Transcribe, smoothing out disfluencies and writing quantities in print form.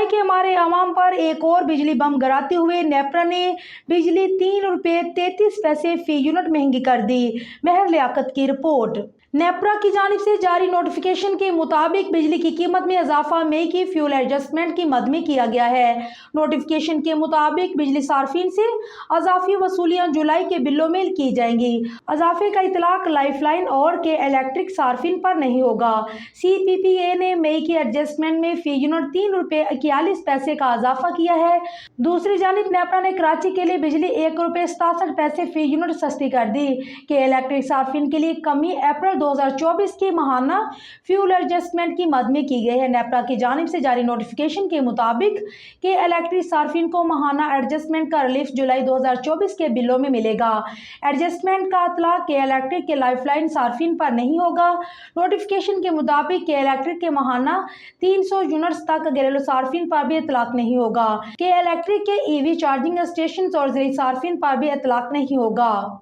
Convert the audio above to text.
जुलाई के हमारे अवाम पर एक और बिजली बम गिराते हुए नेपरा ने बिजली ₹3.33 फी यूनिट महंगी कर दी। महर लियाकत की रिपोर्ट। नेपरा की जानिब से जारी नोटिफिकेशन के मुताबिक बिजली की कीमत में इजाफा मई की फ्यूल एडजस्टमेंट की मद में किया गया है। नोटिफिकेशन के मुताबिक बिजली सार्फिन से अजाफी वसूलियां जुलाई के बिलों में की जाएंगी। अजाफे का इतलाक लाइफलाइन और के इलेक्ट्रिक सार्फिन पर नहीं होगा। CPPA ने मई की एडजस्टमेंट में फी यूनिट ₹3.41 का इजाफा किया है। दूसरी जानिब नेपरा ने कराची के लिए बिजली ₹1.67 फी यूनिट सस्ती कर दी। के इलेक्ट्रिक सार्फिन के लिए कमी अप्रैल 2024 की माहाना फ्यूल एडजस्टमेंट की मद में की गई है। नेपरा की जानिब से जारी नोटिफिकेशन के मुताबिक के इलेक्ट्रिक सार्फिन को माहाना एडजस्टमेंट का रिलीफ जुलाई 2024 के बिलों में मिलेगा। एडजस्टमेंट का इतलाक के इलेक्ट्रिक के लाइफलाइन सार्फिन पर नहीं होगा। नोटिफिकेशन के मुताबिक के इलेक्ट्रिक के माहाना 300 यूनिट्स तक घरेलू सार्फिन पर भी इतलाक नहीं होगा। के इलेक्ट्रिक के EV चार्जिंग स्टेशन और ज़रिए सार्फिन पर भी इतलाक नहीं होगा।